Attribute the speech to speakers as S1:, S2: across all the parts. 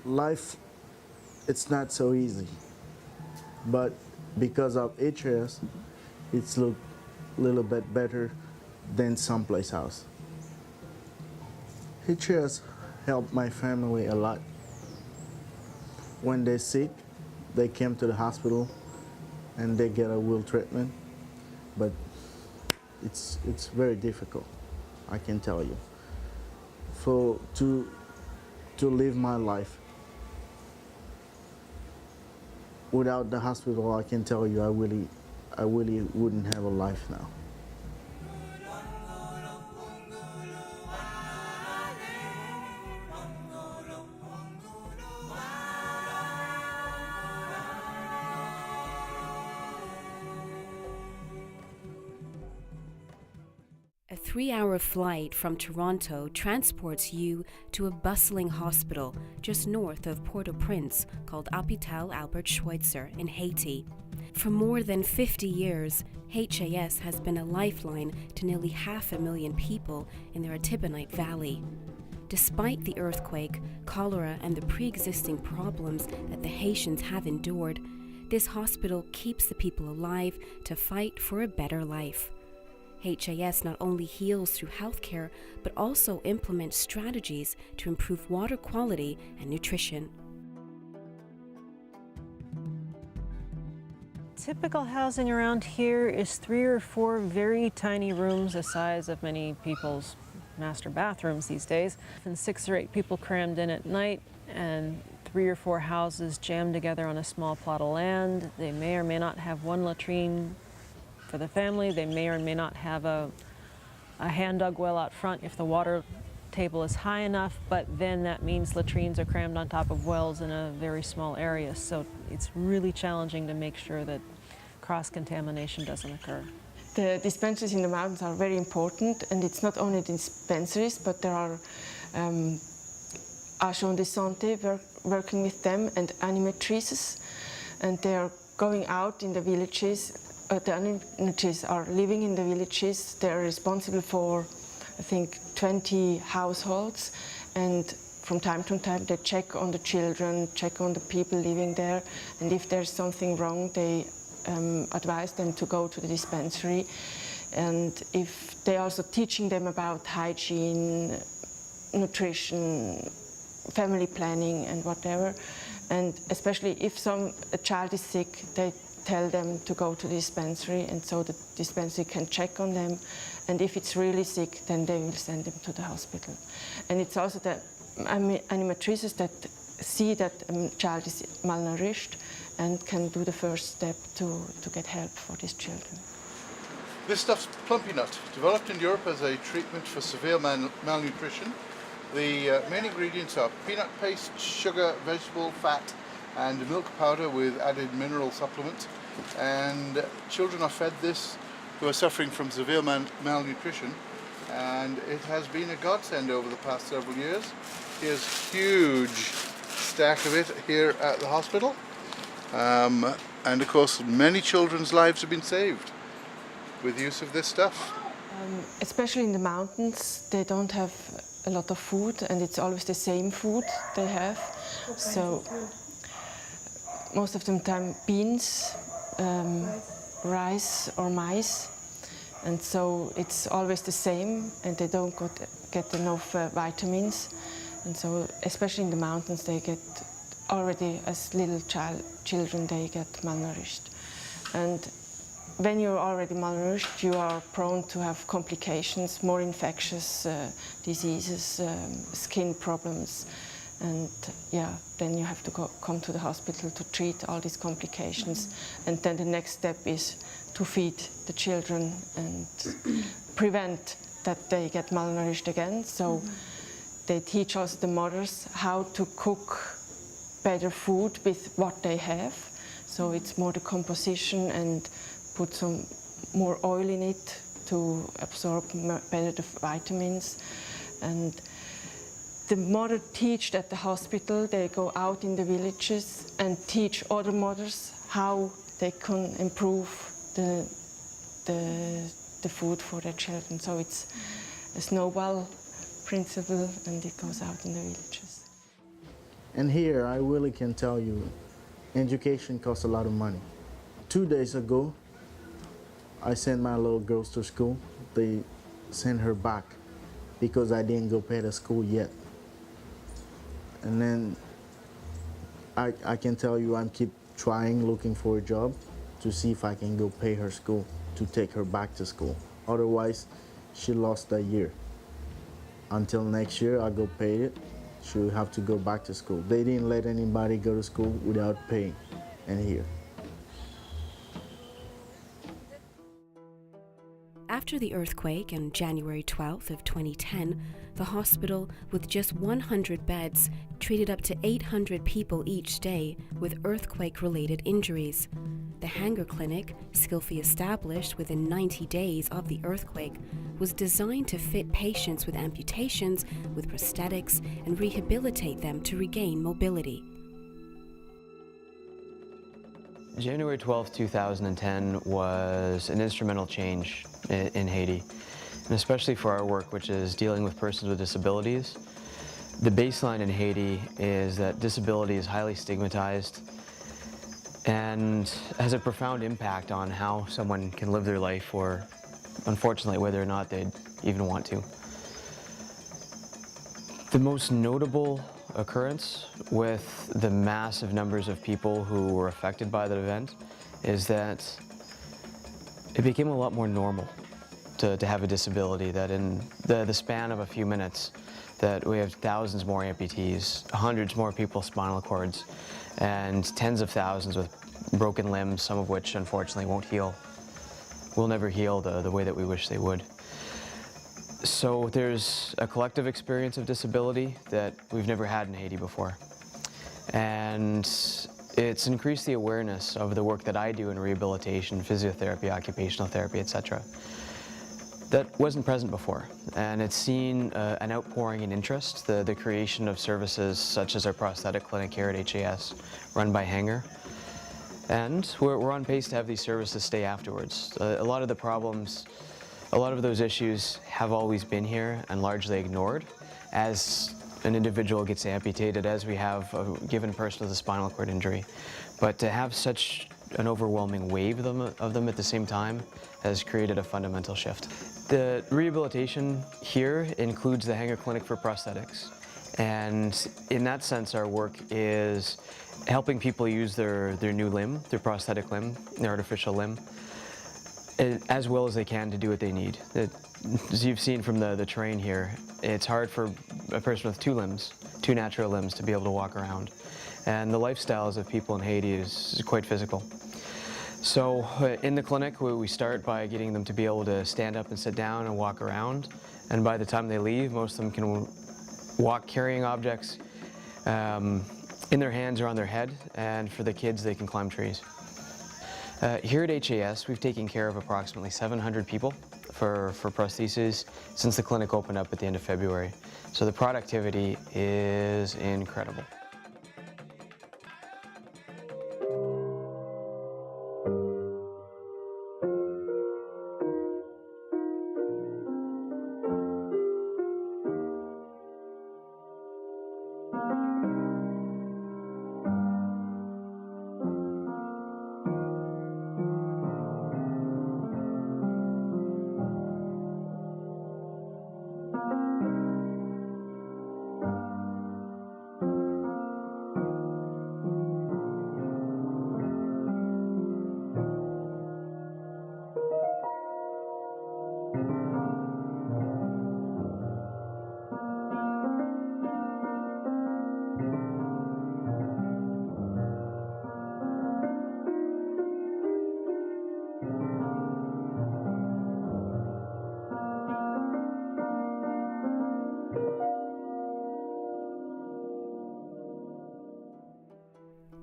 S1: life, it's not so easy. But because of HAS, it's look a little bit better than someplace else. HAS helped my family a lot. When they're sick, they came to the hospital and they get a well treatment. But it's very difficult, I can tell you. To live my life without the hospital, I can tell you, I really wouldn't have a life now.
S2: A 3-hour flight from Toronto transports you to a bustling hospital just north of Port-au-Prince called Hôpital Albert Schweitzer in Haiti. For more than 50 years, HAS has been a lifeline to nearly 500,000 people in the Artibonite Valley. Despite the earthquake, cholera, and the pre-existing problems that the Haitians have endured, this hospital keeps the people alive to fight for a better life. HAS not only heals through healthcare, but also implements strategies to improve water quality and nutrition.
S3: Typical housing around here is 3 or 4 very tiny rooms the size of many people's master bathrooms these days. And 6 or 8 people crammed in at night, and 3 or 4 houses jammed together on a small plot of land. They may or may not have one latrine for the family. They may or may not have a hand-dug well out front if the water table is high enough, but then that means latrines are crammed on top of wells in a very small area. So it's really challenging to make sure that cross-contamination doesn't occur.
S4: The dispensaries in the mountains are very important, and it's not only dispensaries, but there are agents de santé working with them and animatrices, and they are going out in the villages. The animatrices are living in the villages. They are responsible for, I think, 20 households, and from time to time they check on the children, check on the people living there, and if there's something wrong, they advise them to go to the dispensary. And if they also teaching them about hygiene, nutrition, family planning, and whatever. And especially if a child is sick, they tell them to go to the dispensary, and so the dispensary can check on them, and if it's really sick, then they will send them to the hospital. And it's also the animatrices that see that a child is malnourished and can do the first step to get help for these children.
S5: This stuff's plum peanut, developed in Europe as a treatment for severe malnutrition. The main ingredients are peanut paste, sugar, vegetable fat, and milk powder with added mineral supplement. And children are fed this who are suffering from severe malnutrition, and it has been a godsend over the past several years. Here's a huge stack of it here at the hospital, and of course many children's lives have been saved with use of this stuff.
S4: Especially in the mountains, they don't have a lot of food, and it's always the same food they have. So most of the time beans, rice or maize, and so it's always the same, and they don't get enough vitamins, and so especially in the mountains they get already as little children they get malnourished. And when you're already malnourished, you are prone to have complications, more infectious diseases, skin problems. And yeah, then you have to come to the hospital to treat all these complications. And then the next step is to feed the children and prevent that they get malnourished again. So they teach us, the mothers, how to cook better food with what they have. So it's more the composition, and put some more oil in it to absorb better the vitamins. And the mother teach at the hospital. They go out in the villages and teach other mothers how they can improve the food for their children. So it's a snowball principle, and it goes out in the villages.
S1: And here, I really can tell you, education costs a lot of money. 2 days ago, I sent my little girls to school. They sent her back because I didn't go pay the school yet. And then I can tell you I'm keep trying, looking for a job to see if I can go pay her school, to take her back to school. Otherwise, she lost a year. Until next year, I go pay it. She will have to go back to school. They didn't let anybody go to school without paying in here.
S2: After the earthquake on January 12th of 2010, the hospital, with just 100 beds, treated up to 800 people each day with earthquake-related injuries. The Hanger Clinic, skillfully established within 90 days of the earthquake, was designed to fit patients with amputations with prosthetics and rehabilitate them to regain mobility.
S6: January 12, 2010 was an instrumental change in Haiti, and especially for our work, which is dealing with persons with disabilities. The baseline in Haiti is that disability is highly stigmatized and has a profound impact on how someone can live their life, or unfortunately whether or not they'd even want to. The most notable occurrence with the massive numbers of people who were affected by that event is that it became a lot more normal to have a disability, that in the span of a few minutes that we have thousands more amputees, hundreds more people with spinal cords, and tens of thousands with broken limbs, some of which unfortunately won't heal, will never heal the way that we wish they would. So there's a collective experience of disability that we've never had in Haiti before. And it's increased the awareness of the work that I do in rehabilitation, physiotherapy, occupational therapy, etc. That wasn't present before. And it's seen an outpouring in interest, the creation of services such as our prosthetic clinic here at HAS, run by Hanger. And we're on pace to have these services stay afterwards. A lot of the problems, a lot of those issues have always been here and largely ignored as an individual gets amputated, as we have a given person with a spinal cord injury. But to have such an overwhelming wave of them at the same time has created a fundamental shift. The rehabilitation here includes the Hanger Clinic for prosthetics. And in that sense, our work is helping people use their new limb, their prosthetic limb, their artificial limb, as well as they can to do what they need. As you've seen from the terrain here, it's hard for a person with two limbs, two natural limbs, to be able to walk around. And the lifestyles of people in Haiti is quite physical. So in the clinic, we start by getting them to be able to stand up and sit down and walk around. And by the time they leave, most of them can walk carrying objects in their hands or on their head. And for the kids, they can climb trees. Here at HAS, we've taken care of approximately 700 people for prostheses since the clinic opened up at the end of February. So the productivity is incredible.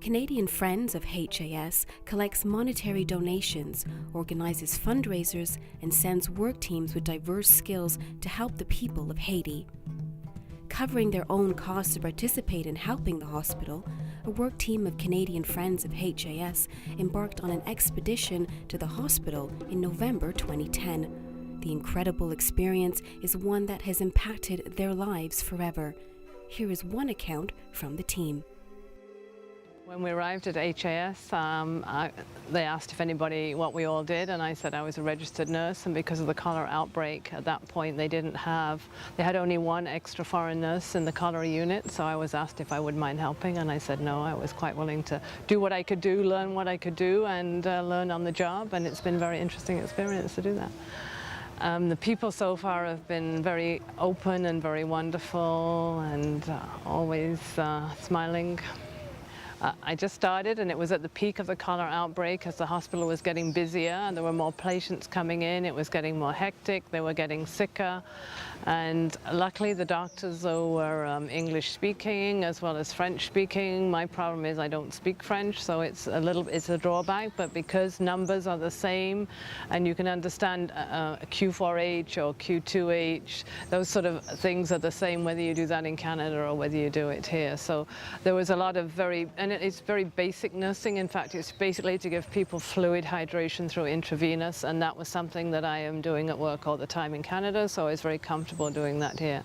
S2: Canadian Friends of HAS collects monetary donations, organizes fundraisers, and sends work teams with diverse skills to help the people of Haiti. Covering their own costs to participate in helping the hospital, a work team of Canadian Friends of HAS embarked on an expedition to the hospital in November 2010. The incredible experience is one that has impacted their lives forever. Here is one account from the team.
S3: When we arrived at HAS, they asked if anybody, what we all did, and I said I was a registered nurse, and because of the cholera outbreak at that point they had only one extra foreign nurse in the cholera unit, so I was asked if I would mind helping, and I said no, I was quite willing to do what I could do, learn what I could do, and learn on the job, and it's been a very interesting experience to do that. The people so far have been very open and very wonderful and always smiling. I just started, and it was at the peak of the cholera outbreak as the hospital was getting busier and there were more patients coming in. It was getting more hectic, they were getting sicker, and luckily the doctors though were English speaking as well as French speaking. My problem is I don't speak French, so it's a drawback, but because numbers are the same and you can understand Q4H or Q2H, those sort of things are the same whether you do that in Canada or whether you do it here. So there was a lot of and it's very basic nursing. In fact, it's basically to give people fluid hydration through intravenous, and that was something that I am doing at work all the time in Canada, so I was very comfortable doing that here.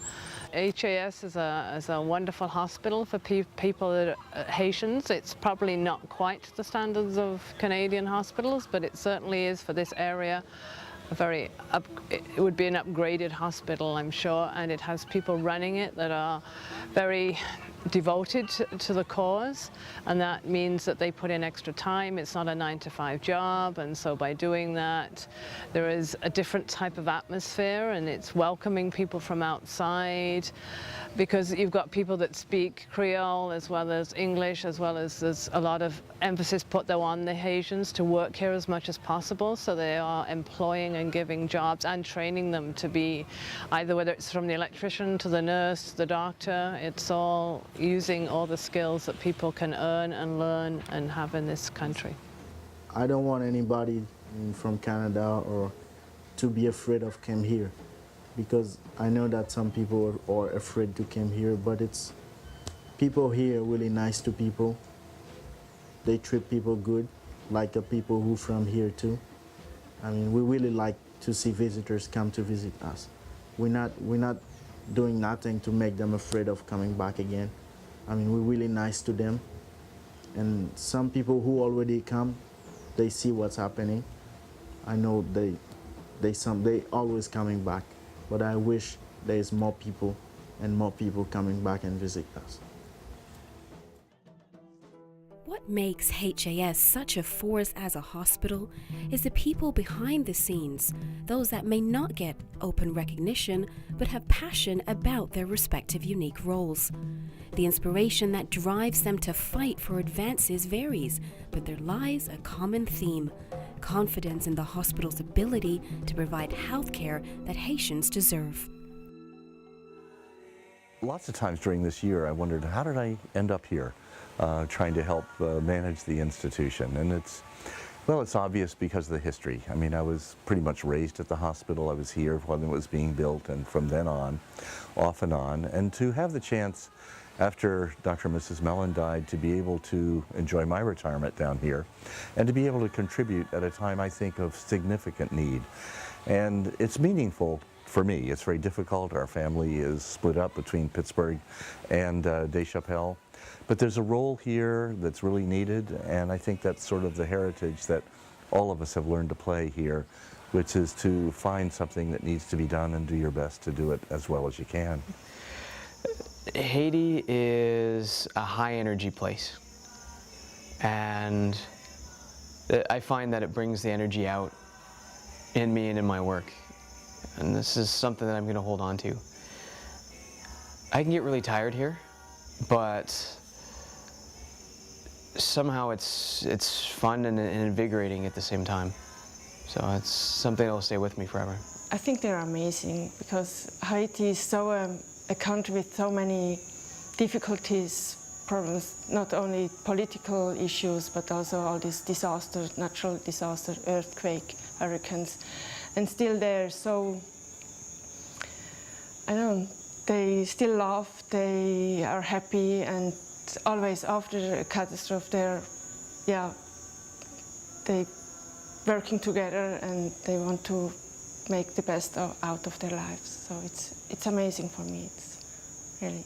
S3: HAS is a wonderful hospital for people that are Haitians. It's probably not quite the standards of Canadian hospitals, but it certainly is for this area. It would be an upgraded hospital, I'm sure, and it has people running it that are very devoted to the cause, and that means that they put in extra time. It's not a 9-to-5 job, and so by doing that there is a different type of atmosphere, and it's welcoming people from outside, because you've got people that speak Creole as well as English, as well as there's a lot of emphasis put though on the Haitians to work here as much as possible, so they are employing and giving jobs and training them to be either, whether it's from the electrician to the nurse to the doctor, it's all using all the skills that people can earn and learn and have in this country.
S1: I don't want anybody from Canada or to be afraid of come here, because I know that some people are afraid to come here, but it's people here really nice to people. They treat people good, like the people who from here too. I mean, we really like to see visitors come to visit us. We're not doing nothing to make them afraid of coming back again. I mean, we're really nice to them. And some people who already come, they see what's happening. I know they always coming back, but I wish there's more people and more people coming back and visit us.
S2: What makes HAS such a force as a hospital is the people behind the scenes, those that may not get open recognition but have passion about their respective unique roles. The inspiration that drives them to fight for advances varies, but there lies a common theme: confidence in the hospital's ability to provide health care that Haitians deserve.
S7: Lots of times during this year I wondered, how did I end up here trying to help manage the institution? And it's obvious because of the history. I mean, I was pretty much raised at the hospital. I was here when it was being built, and from then on, off and on. And to have the chance after Dr. and Mrs. Mellon died to be able to enjoy my retirement down here and to be able to contribute at a time, I think, of significant need. And it's meaningful for me. It's very difficult. Our family is split up between Pittsburgh and Deschapelles. But there's a role here that's really needed, and I think that's sort of the heritage that all of us have learned to play here, which is to find something that needs to be done and do your best to do it as well as you can.
S6: Haiti is a high energy place, and I find that it brings the energy out in me and in my work, and this is something that I'm going to hold on to. I can get really tired here, but somehow it's fun and invigorating at the same time, so it's something that will stay with me forever.
S4: I think they're amazing, because Haiti is so a country with so many difficulties, problems, not only political issues, but also all these disasters, natural disasters, earthquake, hurricanes, and still they're so, I don't know, they still laugh, they are happy, and always after a catastrophe they're working together and they want to make the best out of their lives. So it's amazing for me, it's really.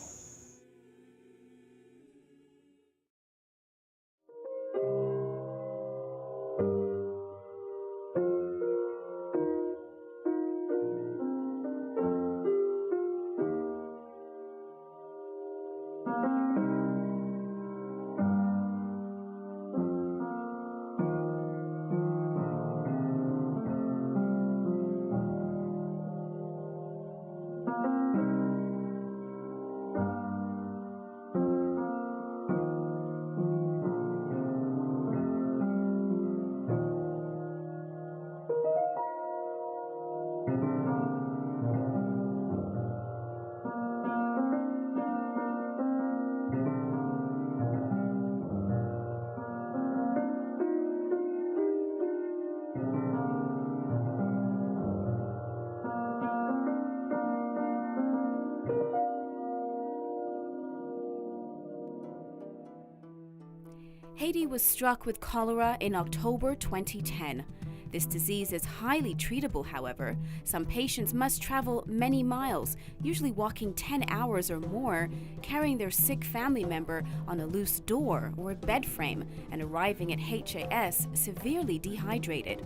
S2: Haiti was struck with cholera in October 2010. This disease is highly treatable, however. Some patients must travel many miles, usually walking 10 hours or more, carrying their sick family member on a loose door or a bed frame, and arriving at HAS severely dehydrated.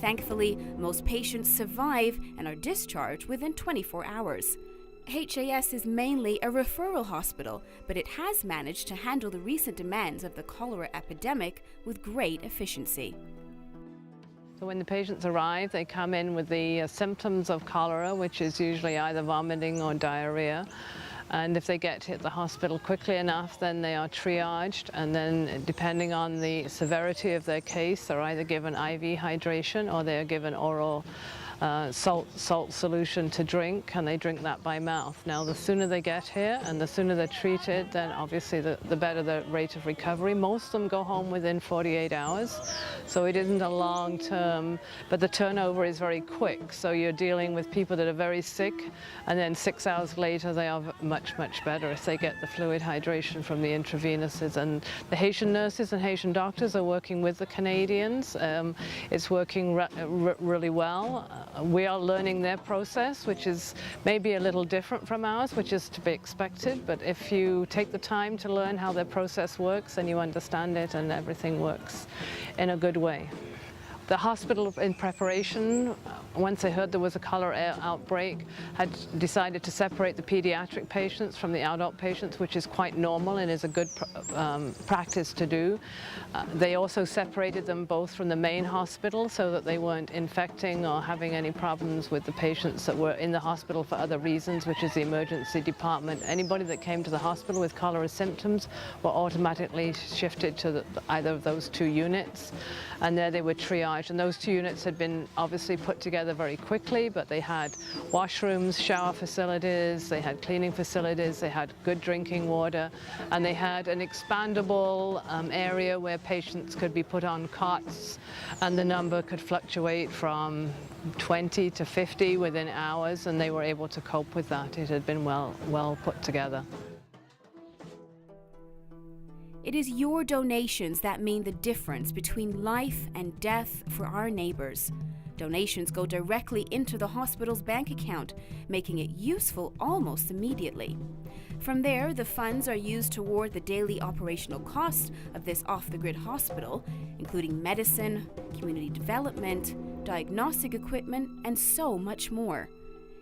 S2: Thankfully, most patients survive and are discharged within 24 hours. HAS is mainly a referral hospital, but it has managed to handle the recent demands of the cholera epidemic with great efficiency.
S3: So when the patients arrive, they come in with the symptoms of cholera, which is usually either vomiting or diarrhea. And if they get to the hospital quickly enough, then they are triaged, and then depending on the severity of their case, they're either given IV hydration or they're given oral salt solution to drink, and they drink that by mouth. Now, the sooner they get here and the sooner they're treated, then obviously the better the rate of recovery. Most of them go home within 48 hours, so it isn't a long term, but the turnover is very quick. So you're dealing with people that are very sick, and then 6 hours later they are much, much better if they get the fluid hydration from the intravenous's. And the Haitian nurses and Haitian doctors are working with the Canadians. It's working really well. We are learning their process, which is maybe a little different from ours, which is to be expected, but if you take the time to learn how their process works, then you understand it and everything works in a good way. The hospital, in preparation, once they heard there was a cholera outbreak, had decided to separate the pediatric patients from the adult patients, which is quite normal and is a good practice to do. They also separated them both from the main hospital so that they weren't infecting or having any problems with the patients that were in the hospital for other reasons, which is the emergency department. Anybody that came to the hospital with cholera symptoms were automatically shifted to either of those two units, and there they were triaged. And those two units had been obviously put together very quickly, but they had washrooms, shower facilities, they had cleaning facilities, they had good drinking water, and they had an expandable area where patients could be put on cots, and the number could fluctuate from 20 to 50 within hours, and they were able to cope with that. It had been well put together.
S2: It is your donations that mean the difference between life and death for our neighbors. Donations go directly into the hospital's bank account, making it useful almost immediately. From there, the funds are used toward the daily operational cost of this off-the-grid hospital, including medicine, community development, diagnostic equipment, and so much more.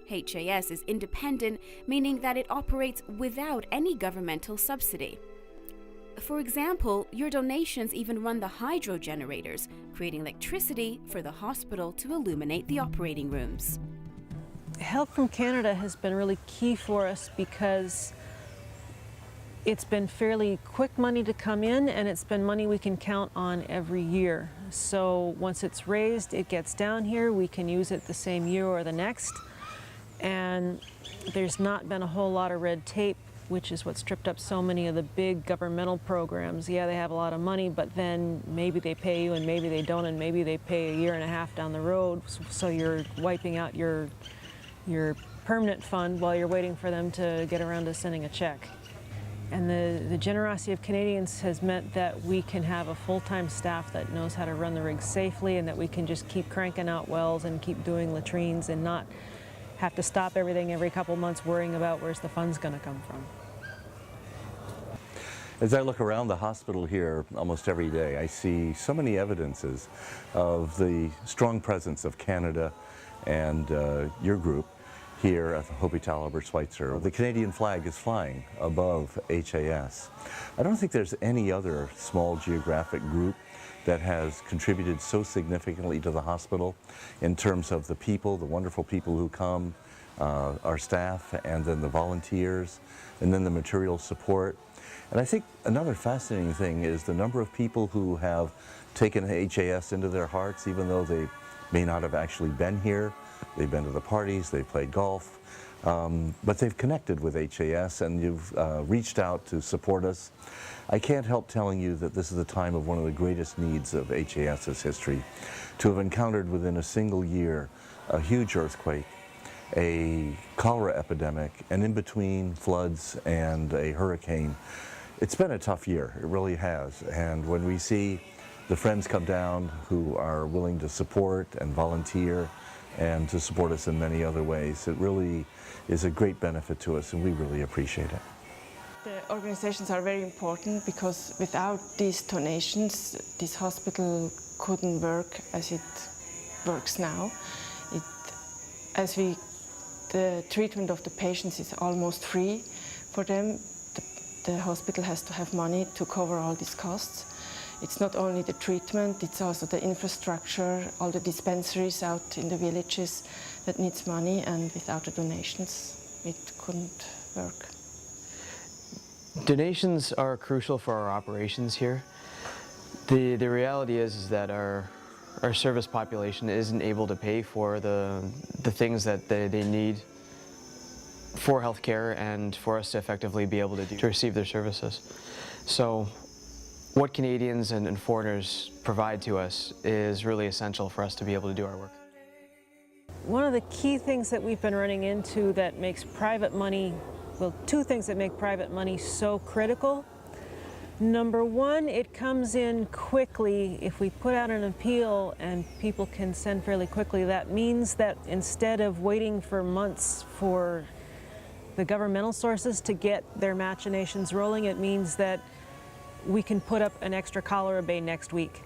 S2: HAS is independent, meaning that it operates without any governmental subsidy. For example, your donations even run the hydro generators, creating electricity for the hospital to illuminate the operating rooms.
S3: Help from Canada has been really key for us because it's been fairly quick money to come in, and it's been money we can count on every year. So once it's raised, it gets down here, we can use it the same year or the next, and there's not been a whole lot of red tape, which is what stripped up so many of the big governmental programs. Yeah, they have a lot of money, but then maybe they pay you and maybe they don't, and maybe they pay a year and a half down the road, so you're wiping out your permanent fund while you're waiting for them to get around to sending a check. And the generosity of Canadians has meant that we can have a full-time staff that knows how to run the rig safely, and that we can just keep cranking out wells and keep doing latrines and not have to stop everything every couple months worrying about where's the funds going to come from.
S7: As I look around the hospital here almost every day, I see so many evidences of the strong presence of Canada and your group here at the Hôpital Schweitzer. The Canadian flag is flying above HAS. I don't think there's any other small geographic group that has contributed so significantly to the hospital in terms of the people, the wonderful people who come, our staff, and then the volunteers, and then the material support. And I think another fascinating thing is the number of people who have taken HAS into their hearts, even though they may not have actually been here. They've been to the parties, they've played golf, but they've connected with HAS, and you've reached out to support us. I can't help telling you that this is a time of one of the greatest needs of HAS's history. To have encountered within a single year a huge earthquake, a cholera epidemic, and in between floods and a hurricane, it's been a tough year, it really has. And when we see the friends come down who are willing to support and volunteer and to support us in many other ways, it really is a great benefit to us, and we really appreciate it.
S4: The organizations are very important because without these donations, this hospital couldn't work as it works now. The treatment of the patients is almost free for them. The hospital has to have money to cover all these costs. It's not only the treatment, it's also the infrastructure, all the dispensaries out in the villages that needs money, and without the donations, it couldn't work.
S6: Donations are crucial for our operations here. The reality is that our service population isn't able to pay for the things that they need for healthcare and for us to effectively be able to receive their services. So what Canadians and foreigners provide to us is really essential for us to be able to do our work.
S3: One of the key things that we've been running into that makes private money, well, two things that make private money so critical. Number one, it comes in quickly. If we put out an appeal and people can send fairly quickly, that means that instead of waiting for months for the governmental sources to get their machinations rolling, it means that we can put up an extra cholera bay next week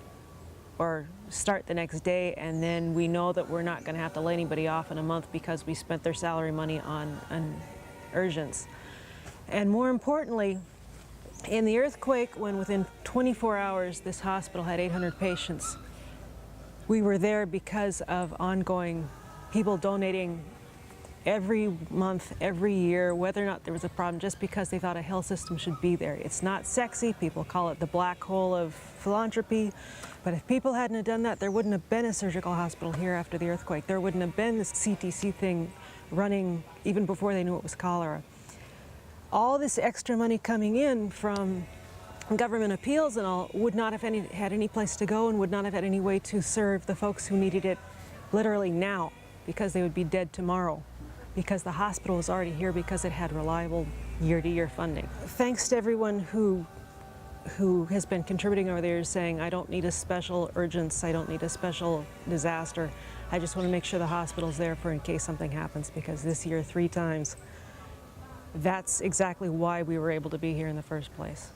S3: or start the next day, and then we know that we're not going to have to lay anybody off in a month because we spent their salary money on urgence. And more importantly, in the earthquake, when within 24 hours this hospital had 800 patients, we were there because of ongoing people donating every month, every year, whether or not there was a problem, just because they thought a health system should be there. It's not sexy. People call it the black hole of philanthropy. But if people hadn't have done that, there wouldn't have been a surgical hospital here after the earthquake. There wouldn't have been this CTC thing running even before they knew it was cholera. All this extra money coming in from government appeals and all would not have had any place to go and would not have had any way to serve the folks who needed it literally now, because they would be dead tomorrow, because the hospital was already here because it had reliable year-to-year funding. Thanks to everyone who has been contributing over the years, saying, I don't need a special urgence, I don't need a special disaster. I just want to make sure the hospital's there for in case something happens, because this year 3 times, that's exactly why we were able to be here in the first place.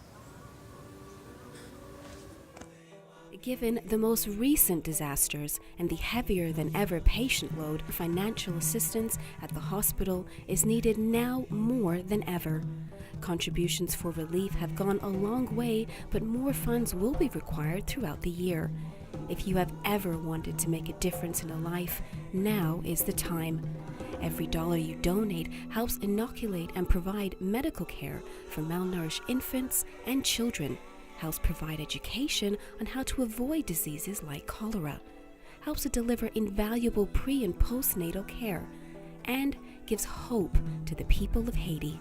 S2: Given the most recent disasters and the heavier than ever patient load, financial assistance at the hospital is needed now more than ever. Contributions for relief have gone a long way, but more funds will be required throughout the year. If you have ever wanted to make a difference in a life, now is the time. Every dollar you donate helps inoculate and provide medical care for malnourished infants and children, helps provide education on how to avoid diseases like cholera, helps to deliver invaluable pre- and postnatal care, and gives hope to the people of Haiti.